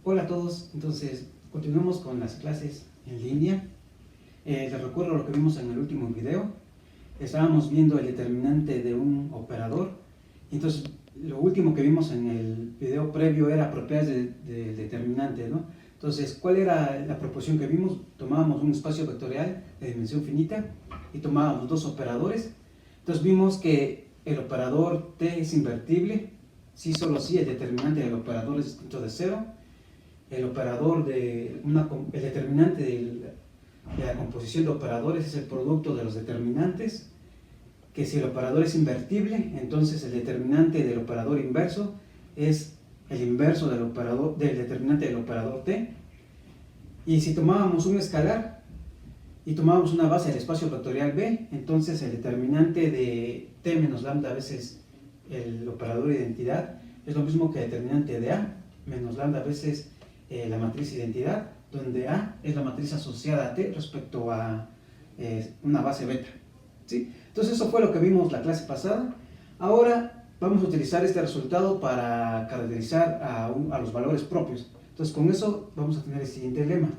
Hola a todos, entonces continuamos con las clases en línea. Les recuerdo lo que vimos en el último video. Estábamos viendo el determinante de un operador. Entonces lo último que vimos en el video previo era propiedades del determinante, ¿no? Entonces, ¿cuál era la proporción que vimos? Tomábamos un espacio vectorial de dimensión finita y tomábamos dos operadores. Entonces vimos que el operador t es invertible, si solo si el determinante del operador es distinto de 0. El determinante de la composición de operadores es el producto de los determinantes, que si el operador es invertible, entonces el determinante del operador inverso es el inverso del determinante del operador t. Y si tomábamos un escalar y tomábamos una base del espacio vectorial B, entonces el determinante de t menos lambda veces el operador identidad es lo mismo que el determinante de A menos lambda veces la matriz identidad, donde A es la matriz asociada a T respecto a una base beta, ¿sí? Entonces eso fue lo que vimos la clase pasada. Ahora vamos a utilizar este resultado para caracterizar a los valores propios. Entonces con eso vamos a tener el siguiente lema.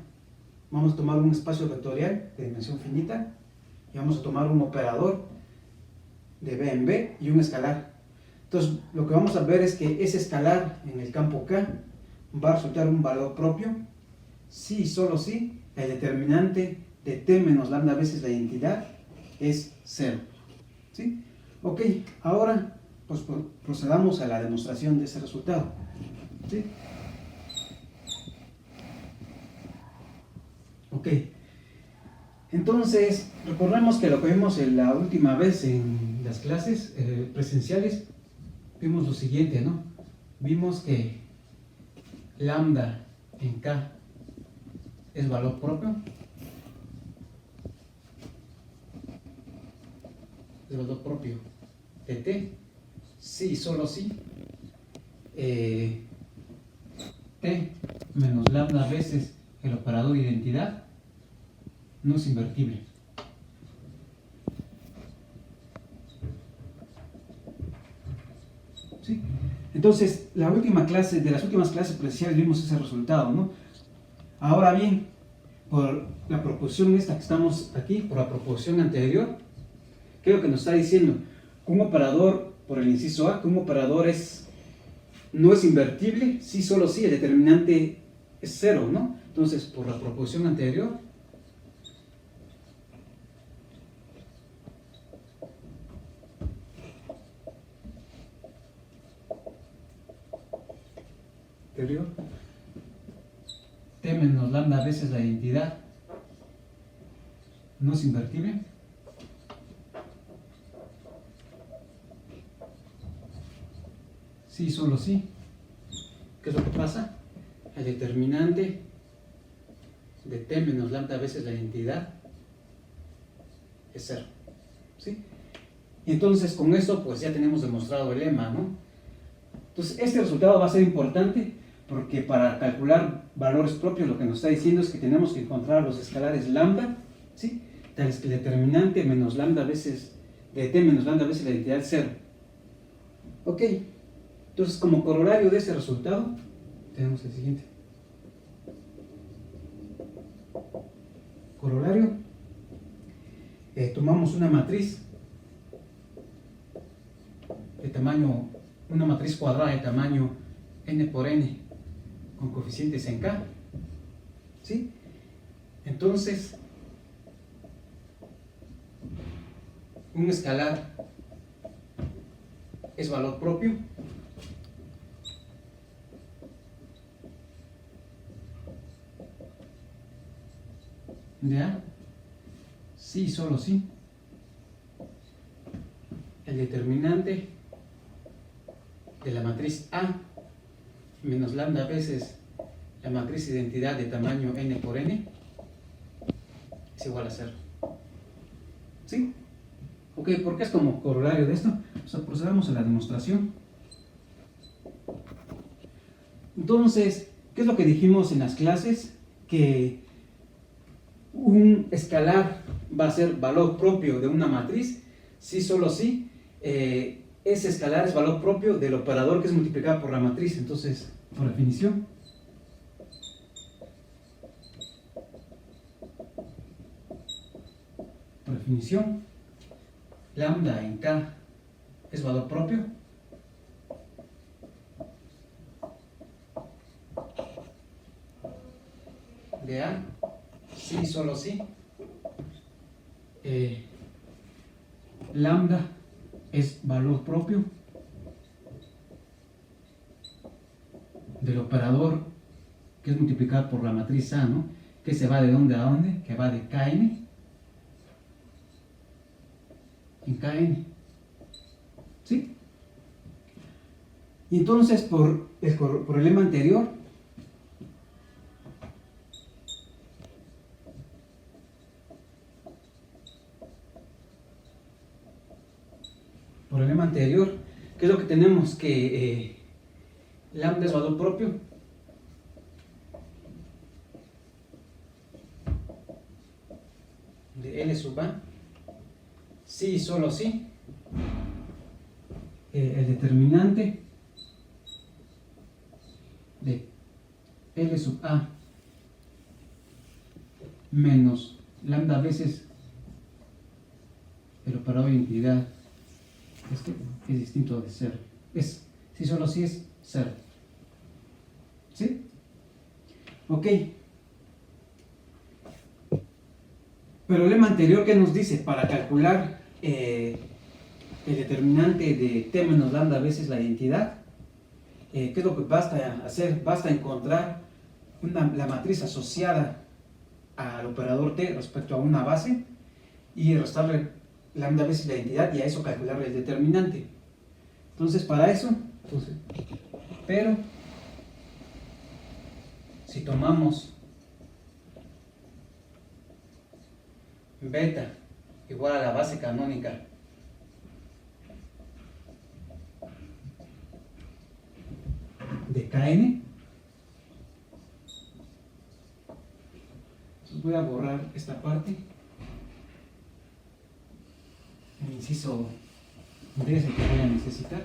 Vamos a tomar un espacio vectorial de dimensión finita y vamos a tomar un operador de B en B y un escalar. Entonces lo que vamos a ver es que ese escalar en el campo K va a resultar un valor propio si y solo si el determinante de t menos lambda veces la identidad es 0, ¿sí? Ok, ahora pues procedamos a la demostración de ese resultado, ¿sí? Ok, entonces recordemos que lo que vimos la última vez en las clases presenciales, vimos lo siguiente, ¿no? Vimos que lambda en K es valor propio, de T, si y solo si T menos lambda veces el operador identidad no es invertible. ¿Sí? Entonces, de las últimas clases presenciales vimos ese resultado, ¿no? Ahora bien, por la proposición esta que estamos aquí, por la proposición anterior, ¿qué es lo que nos está diciendo? Un operador, por el inciso A, que un operador no es invertible, si solo si el determinante es 0, ¿no? Entonces, por la proposición anterior, t menos lambda veces la identidad no es invertible. Sí, solo sí. ¿Qué es lo que pasa? El determinante de t menos lambda veces la identidad es 0, ¿sí? Y entonces con esto pues ya tenemos demostrado el lema, ¿no? Entonces este resultado va a ser importante porque para calcular valores propios lo que nos está diciendo es que tenemos que encontrar los escalares lambda, ¿sí? Tales que el determinante menos lambda veces de t menos lambda veces la identidad es 0. Ok, entonces como corolario de ese resultado tenemos el siguiente. Corolario, tomamos una matriz de tamaño, una matriz cuadrada de tamaño n por n con coeficientes en K, ¿sí? Entonces un escalar es valor propio de A si y solo si el determinante de la matriz A menos lambda veces la matriz identidad de tamaño n por n es igual a 0, ¿sí? Ok, ¿por qué es como corolario de esto? O sea, procedamos a la demostración. Entonces, ¿qué es lo que dijimos en las clases? Que un escalar va a ser valor propio de una matriz si solo si ese escalar es valor propio del operador que es multiplicado por la matriz. Entonces, por definición, definición, lambda en K es valor propio de A, sí y solo sí. Lambda es valor propio del operador que es multiplicado por la matriz A, ¿no? Que se va de dónde a dónde, que va de Kn en Kn. ¿Sí? Y entonces, por el lema anterior, ¿qué es lo que tenemos? Que lambda es valor propio de L sub A, sí y solo sí. El determinante de L sub A menos lambda veces el operador de identidad es distinto de 0. Si solo sí es 0. ¿Sí? Ok. Pero el lema anterior, ¿qué nos dice? Para calcular el determinante de t menos lambda veces la identidad, ¿qué es lo que basta hacer? Basta encontrar la matriz asociada al operador t respecto a una base y restarle lambda veces la identidad y a eso calcularle el determinante. Entonces, para eso, pero si tomamos beta igual a la base canónica de Kn, entonces voy a borrar esta parte. El inciso D es el que voy a necesitar.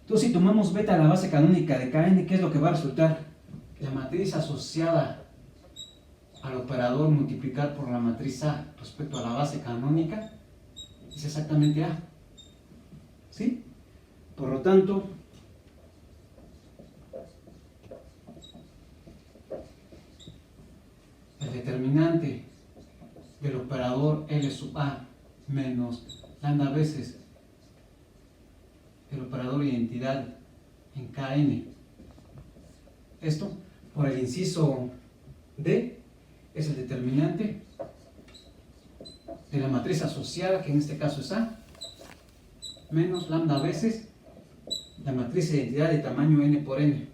Entonces, si tomamos beta a la base canónica de Kn, ¿qué es lo que va a resultar? La matriz asociada al operador multiplicar por la matriz A respecto a la base canónica es exactamente A. ¿Sí? Por lo tanto, el determinante del operador L sub A menos lambda veces el operador identidad en Kn, esto por el inciso D es el determinante de la matriz asociada, que en este caso es A, menos lambda veces la matriz de identidad de tamaño n por n.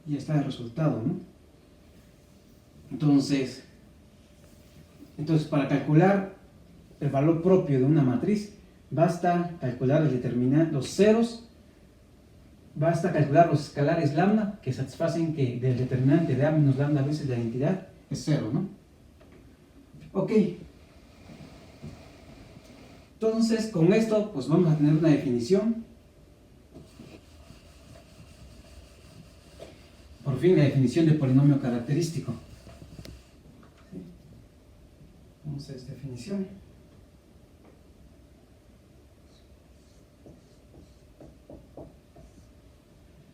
Y está el resultado, ¿no? Entonces, para calcular el valor propio de una matriz, basta calcular los ceros, basta calcular los escalares lambda que satisfacen que del determinante de A menos lambda veces la identidad es 0, ¿no? Ok. Entonces, con esto, pues vamos a tener una definición. Por fin, la definición de polinomio característico. Entonces, definición.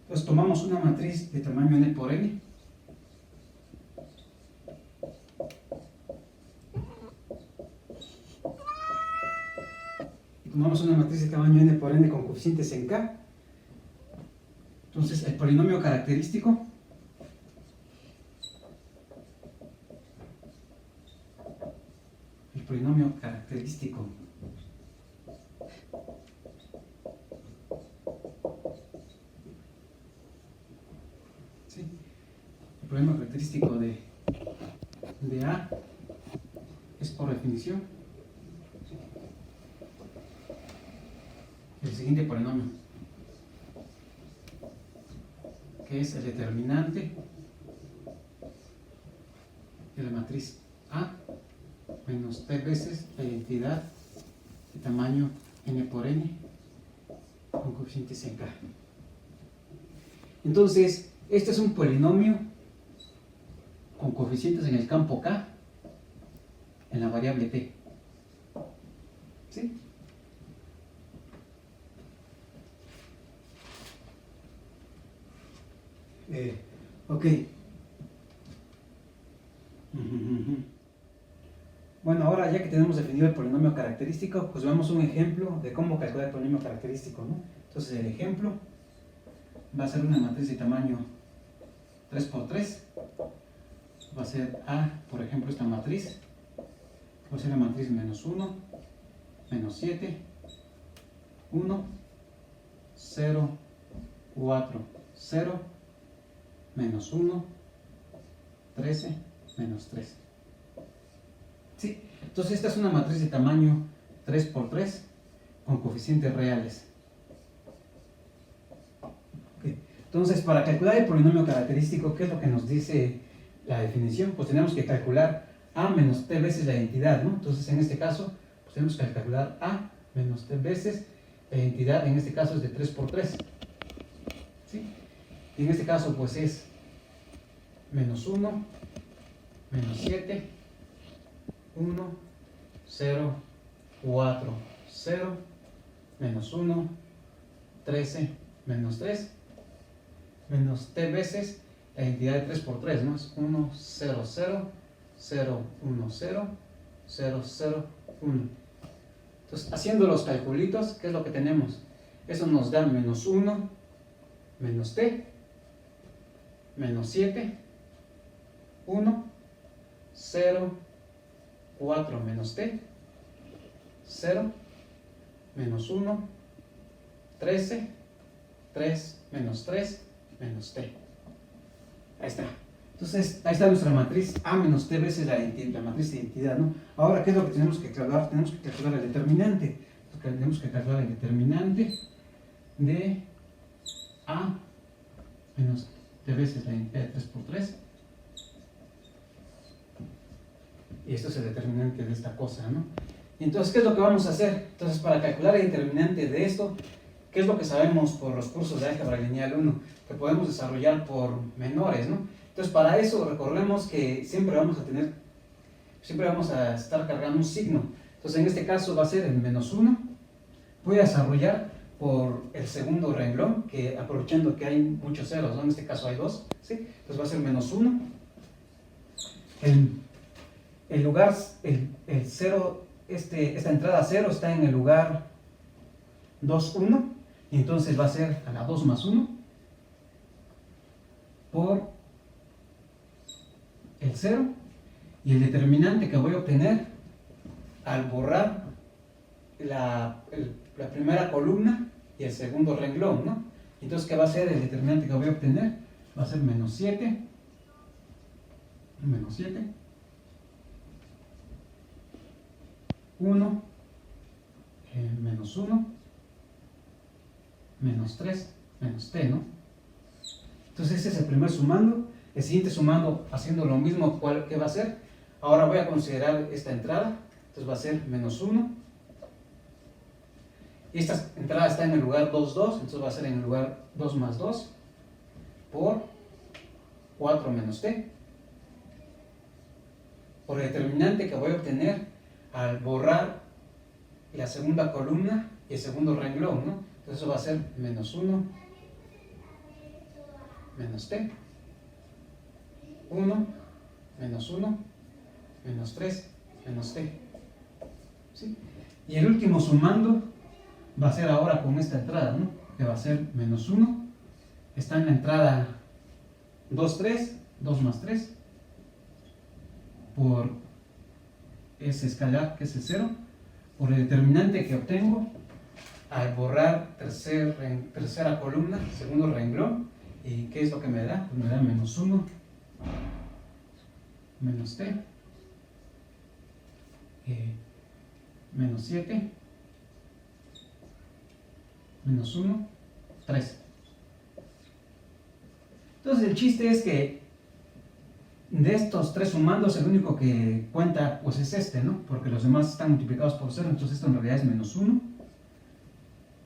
Entonces, tomamos una matriz de tamaño n por n. Y tomamos una matriz de tamaño n por n con coeficientes en k. Entonces, el polinomio característico ¿sí? El polinomio característico de A es, por definición, el siguiente polinomio, que es el determinante de la matriz A menos t veces la identidad de tamaño n por n con coeficientes en K. Entonces, este es un polinomio con coeficientes en el campo K en la variable t. ¿Sí? Ok. Bueno, ahora ya que tenemos definido el polinomio característico, pues vemos un ejemplo de cómo calcular el polinomio característico, ¿no? Entonces el ejemplo va a ser una matriz de tamaño 3×3. Va a ser A, por ejemplo, esta matriz. Va a ser la matriz -1, -7, 1, 0, 4, 0, -1, 13, -3. ¿Sí? Entonces esta es una matriz de tamaño 3×3 con coeficientes reales. Okay. Entonces, para calcular el polinomio característico, ¿qué es lo que nos dice la definición? Pues tenemos que calcular A menos t veces la identidad, ¿no? Entonces, en este caso, pues tenemos que calcular A menos t veces la identidad, en este caso es de 3×3. ¿Sí? Y en este caso, pues es -1, -7, 1, 0, 4, 0, -1, 13, -3, menos t veces la identidad de 3×3, ¿no? Es 1, 0, 0, 0, 1, 0, 0, 0, 1. Entonces, haciendo los calculitos, ¿qué es lo que tenemos? Eso nos da -1, menos t, -7, 1, 0, 4 menos t, 0, -1, 13, 3 menos 3, menos t. Ahí está. Entonces, ahí está nuestra matriz A menos t veces la matriz de identidad, ¿no? Ahora, ¿qué es lo que tenemos que calcular? Tenemos que calcular el determinante. Tenemos que calcular el determinante de A menos t veces la identidad de 3×3. Y esto es el determinante de esta cosa, ¿no? Entonces, ¿qué es lo que vamos a hacer? Entonces, para calcular el determinante de esto, ¿qué es lo que sabemos por los cursos de álgebra lineal 1? Que podemos desarrollar por menores, ¿no? Entonces, para eso recordemos que siempre vamos a estar cargando un signo. Entonces, en este caso va a ser el -1. Voy a desarrollar por el segundo renglón, que aprovechando que hay muchos ceros, ¿no? En este caso hay 2, ¿sí? Entonces va a ser -1. El lugar, el 0, esta entrada 0 está en el lugar 2, 1, y entonces va a ser a la 2 más 1 por el 0, y el determinante que voy a obtener al borrar la primera columna y el segundo renglón, ¿no? Entonces, ¿qué va a ser el determinante que voy a obtener? Va a ser -7, -7, 1, -1, -3, menos t, ¿no? Entonces ese es el primer sumando. El siguiente sumando, haciendo lo mismo, ¿qué va a ser? Ahora voy a considerar esta entrada. Entonces va a ser -1. Y esta entrada está en el lugar 2, 2. Entonces va a ser en el lugar 2 más 2 por 4 menos t. Por el determinante que voy a obtener al borrar la segunda columna y el segundo renglón, ¿no? Entonces eso va a ser -1 menos t, 1, -1, -3, menos t. ¿Sí? Y el último sumando va a ser ahora con esta entrada, ¿no? Que va a ser -1. Está en la entrada 2, 3, 2 más 3, por ese escalar que es el 0, por el determinante que obtengo al borrar tercera columna, segundo renglón. ¿Y qué es lo que me da? Pues me da -1 menos t, -7, -1, 3. Entonces el chiste es que de estos tres sumandos, el único que cuenta pues es este, ¿no? Porque los demás están multiplicados por 0, entonces esto en realidad es -1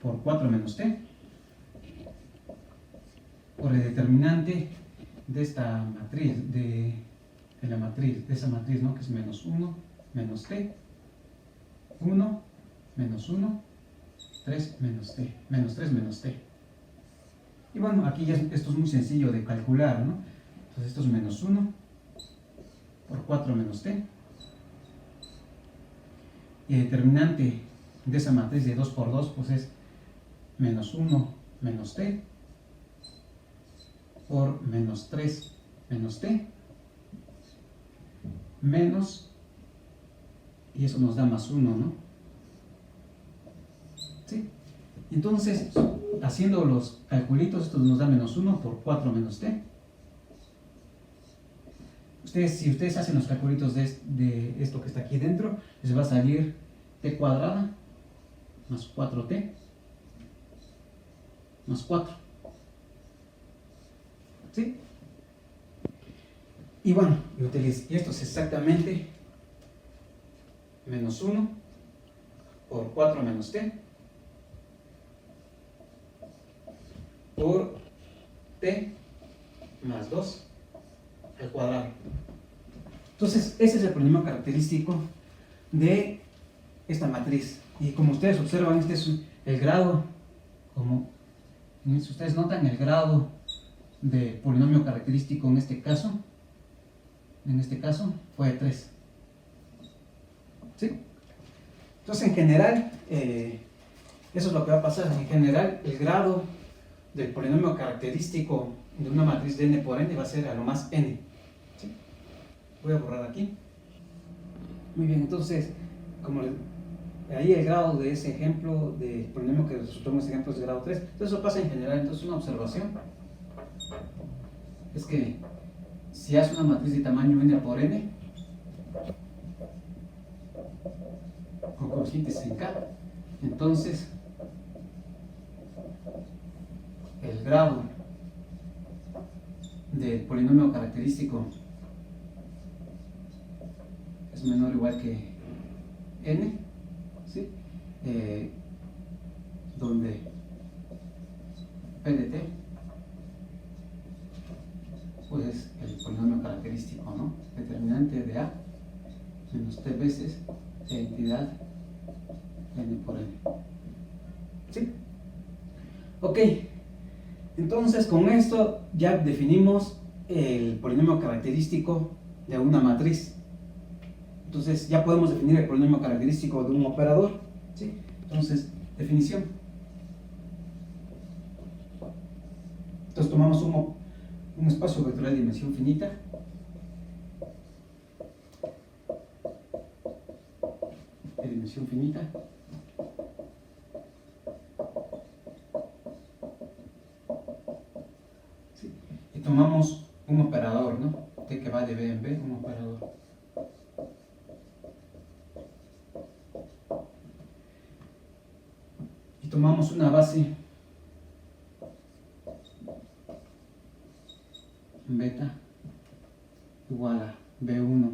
por 4 menos t. por el determinante de esta matriz, de esa matriz, ¿no? Que es menos 1, menos t, 1, menos 1, 3, menos t, menos 3, menos t. Y bueno, aquí ya esto es muy sencillo de calcular, ¿no? Entonces esto es menos 1 por 4 menos t. Y el determinante de esa matriz de 2 por 2 pues es menos 1 menos t por menos 3 menos t menos, y eso nos da más 1, ¿no? ¿Sí? Entonces, haciendo los calculitos, esto nos da menos 1 por 4 menos t. Si ustedes hacen los calculitos de esto que está aquí dentro, les va a salir t cuadrada más 4t más 4. ¿Sí? Y bueno, y esto es exactamente menos 1 por 4 menos t por t más 2 al cuadrado. Entonces, ese es el polinomio característico de esta matriz. Y como ustedes observan, este es el grado, si ustedes notan el grado de polinomio característico en este caso fue 3. ¿Sí? Entonces, en general, eso es lo que va a pasar. En general, el grado del polinomio característico de una matriz de n por n va a ser a lo más n. ¿Sí? Voy a borrar aquí. Muy bien, entonces, ahí el grado de ese ejemplo, del polinomio que resultó en ese ejemplo es de grado 3. Entonces, eso pasa en general. Entonces, una observación es que si hace una matriz de tamaño n por n, con coeficientes en k, entonces el grado del polinomio característico es menor o igual que n, ¿sí? Donde p de t pues es el polinomio característico, ¿no? Determinante de a menos t veces la entidad n por n. ¿Sí? Ok, entonces con esto ya definimos el polinomio característico de una matriz. Entonces ya podemos definir el polinomio característico de un operador. ¿Sí? Entonces, definición. Entonces tomamos un espacio vectorial de dimensión finita ¿sí? Y tomamos un operador, ¿no? T que va de B en B, un operador. Y tomamos una base beta igual a B1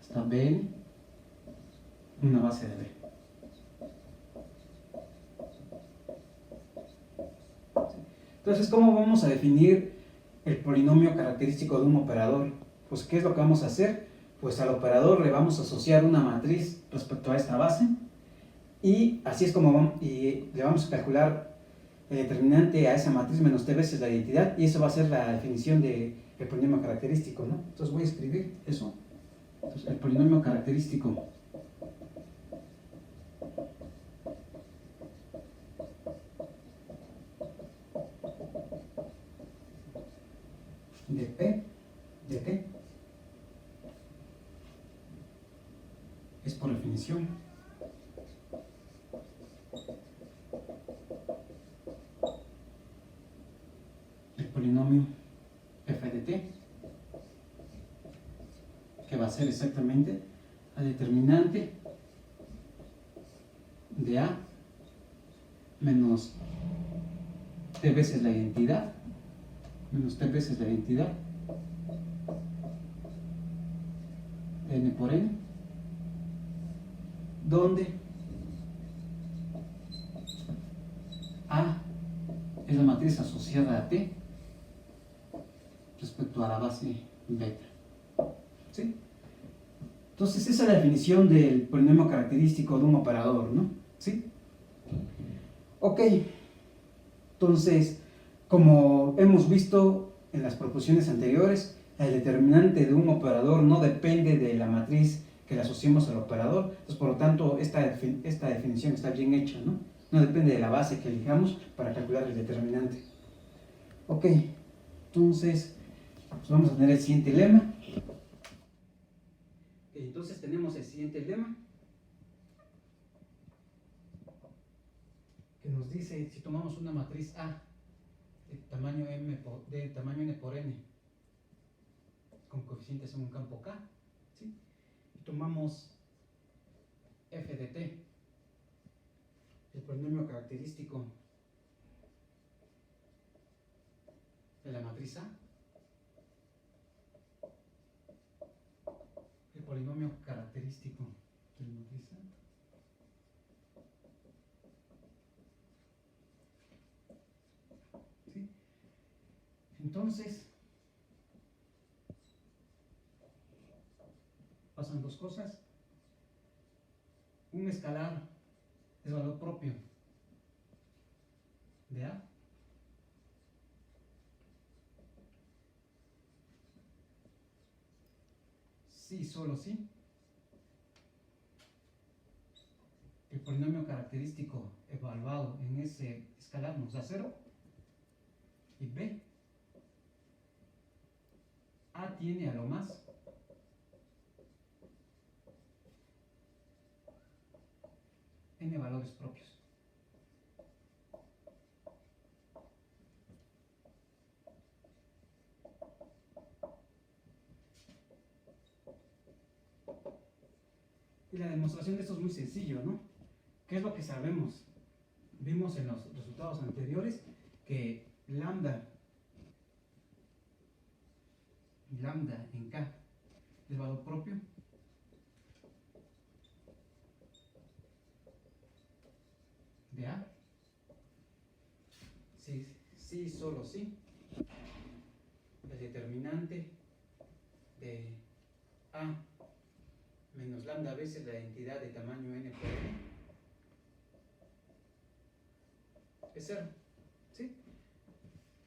hasta Bn, una base de B. Entonces, ¿cómo vamos a definir el polinomio característico de un operador? Pues, ¿qué es lo que vamos a hacer? Pues al operador le vamos a asociar una matriz respecto a esta base, y así es como le vamos a calcular el determinante a esa matriz menos t veces la identidad, y eso va a ser la definición del polinomio característico, ¿no? Entonces voy a escribir eso. Entonces, el polinomio característico de P de T es, por definición, el polinomio f de t, que va a ser exactamente la determinante de a menos t veces la identidad, n por n, donde a es la matriz asociada a T respecto a la base beta. ¿Sí? Entonces esa es la definición del polinomio característico de un operador, ¿no? ¿Sí? Ok, entonces, como hemos visto en las proposiciones anteriores, el determinante de un operador no depende de la matriz que le asociemos al operador, entonces por lo tanto esta definición está bien hecha, ¿no? No depende de la base que elijamos para calcular el determinante. Ok, entonces pues vamos a tener el siguiente lema. Entonces tenemos el siguiente lema que nos dice, si tomamos una matriz A de tamaño n por n con coeficientes en un campo K, ¿sí? Y tomamos f de t, el polinomio característico de la matriz A, el polinomio característico de la matriz A, ¿sí? Entonces pasan dos cosas. Un escalar es valor propio de A, sí, solo sí, el polinomio característico evaluado en ese escalar nos da 0, y B, A tiene a lo más n valores propios. Y la demostración de esto es muy sencillo, ¿no? ¿Qué es lo que sabemos? Vimos en los resultados anteriores que lambda en K es valor propio de A, sí, solo sí, el determinante de A menos lambda veces la identidad de tamaño n por n es 0, ¿sí?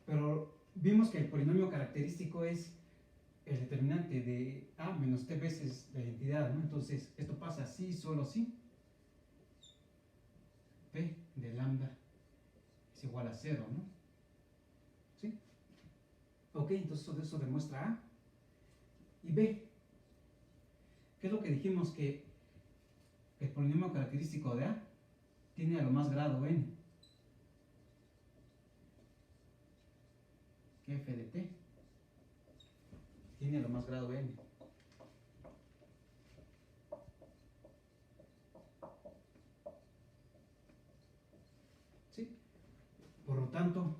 Pero vimos que el polinomio característico es el determinante de A menos t veces la identidad, ¿no? Entonces esto pasa sí, solo sí, P de lambda es igual a 0, ¿no? ¿Sí? Ok, entonces eso demuestra A. Y B, ¿qué es lo que dijimos? Que el polinomio característico de A tiene a lo más grado n, que f de t tiene a lo más grado n. ¿Sí? Por lo tanto,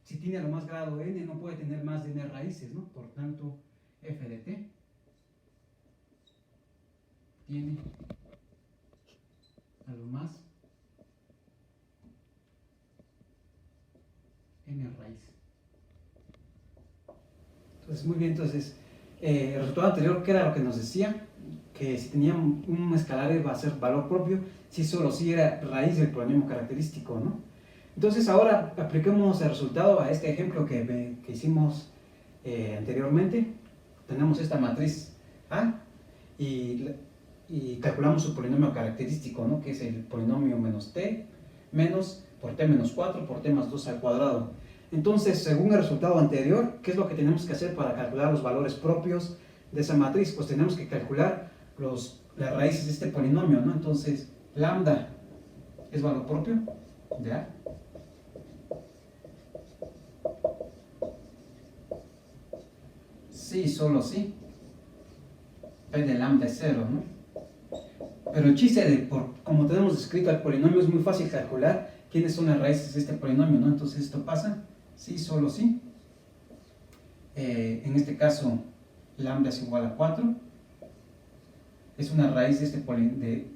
si tiene a lo más grado n, no puede tener más de n raíces, ¿no? Por tanto, f de t tiene a lo más n raíz. Entonces, muy bien, entonces, el resultado anterior, ¿qué era lo que nos decía? Que si tenía un escalar iba a ser valor propio, si solo si era raíz del polinomio característico, ¿no? Entonces, ahora apliquemos el resultado a este ejemplo que hicimos anteriormente. Tenemos esta matriz A y calculamos su polinomio característico, ¿no? Que es el polinomio menos t menos por t menos 4 por t más 2 al cuadrado. Entonces, según el resultado anterior, ¿qué es lo que tenemos que hacer para calcular los valores propios de esa matriz? Pues tenemos que calcular las raíces de este polinomio, ¿no? Entonces, lambda es valor propio de A. Sí, solo sí. P de lambda es 0, ¿no? Pero el chiste como tenemos escrito el polinomio, es muy fácil calcular quiénes son las raíces de este polinomio, ¿no? Entonces esto pasa, sí, solo sí. En este caso, lambda es igual a 4. Es una raíz de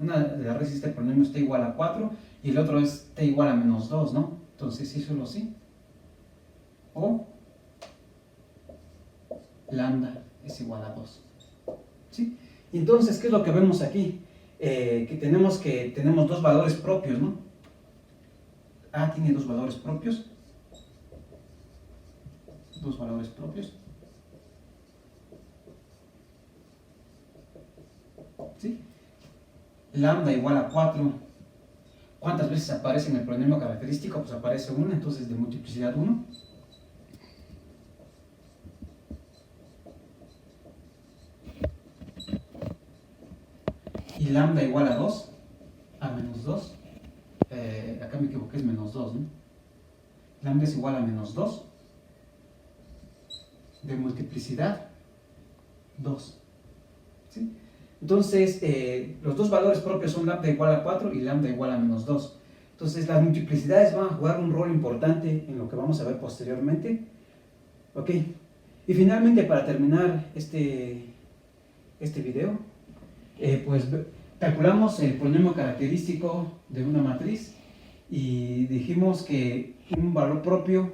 una de las raíces de este polinomio es t igual a 4 y el otro es t igual a menos 2, ¿no? Entonces sí, solo sí. O lambda es igual a 2. ¿Sí? Entonces, ¿qué es lo que vemos aquí? Que tenemos dos valores propios, ¿no? A tiene dos valores propios. Dos valores propios. ¿Sí? Lambda igual a 4. ¿Cuántas veces aparece en el polinomio característico? Pues aparece 1, entonces de multiplicidad 1. Y lambda igual a 2, a menos 2. Acá me equivoqué, es menos 2, ¿no? Lambda es igual a menos 2 de multiplicidad 2. ¿Sí? Entonces, los dos valores propios son lambda igual a 4 y lambda igual a menos 2. Entonces, las multiplicidades van a jugar un rol importante en lo que vamos a ver posteriormente. Ok. Y finalmente, para terminar este video, pues calculamos el polinomio característico de una matriz y dijimos que un valor propio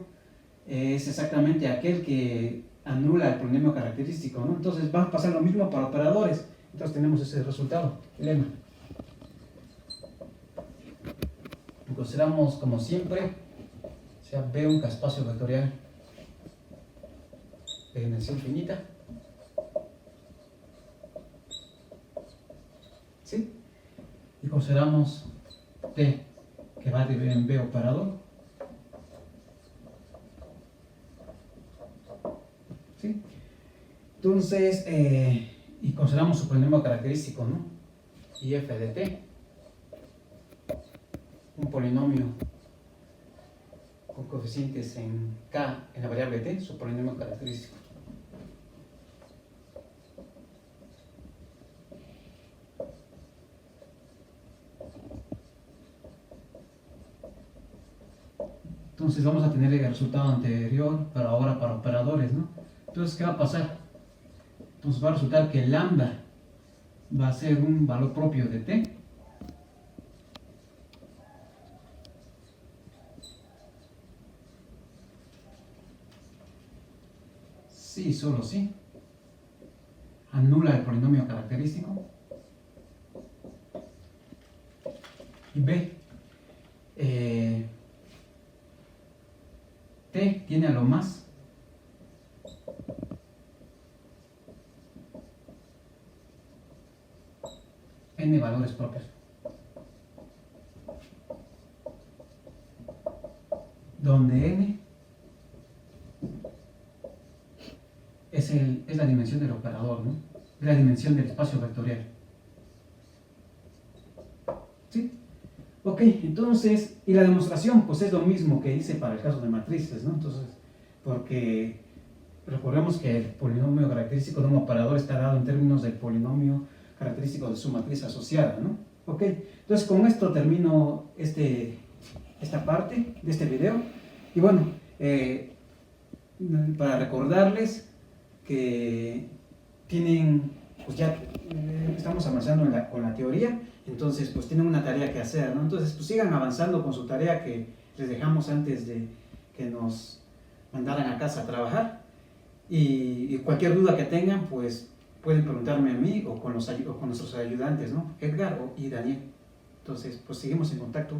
es exactamente aquel que anula el polinomio característico, ¿no? Entonces va a pasar lo mismo para operadores. Entonces tenemos ese resultado, el lema. Consideramos como siempre, sea B un espacio vectorial de dimensión finita. ¿Sí? Y consideramos T que va a dividir en B operador. ¿Sí? Entonces, y consideramos su polinomio característico, ¿no? Y f de t, un polinomio con coeficientes en k en la variable t, su polinomio característico. Entonces vamos a tener el resultado anterior, pero ahora para operadores, ¿no? Entonces, ¿qué va a pasar? Entonces va a resultar que lambda va a ser un valor propio de t. Sí, solo sí. Anula el polinomio característico. Y b, t tiene a lo más n valores propios, donde n es la dimensión del operador, ¿no? Es la dimensión del espacio vectorial. ¿Sí? Ok, entonces, y la demostración, pues es lo mismo que hice para el caso de matrices, ¿no? Entonces, porque recordemos que el polinomio característico de un operador está dado en términos del polinomio característico de su matriz asociada, ¿no? Ok, entonces con esto termino esta parte de este video. Y bueno, para recordarles que pues ya estamos avanzando con la teoría, entonces pues tienen una tarea que hacer, ¿no? Entonces pues sigan avanzando con su tarea que les dejamos antes de que nos mandaran a casa a trabajar. Y cualquier duda que tengan, pues pueden preguntarme a mí o con nuestros ayudantes, ¿no? Edgar y Daniel. Entonces, pues seguimos en contacto.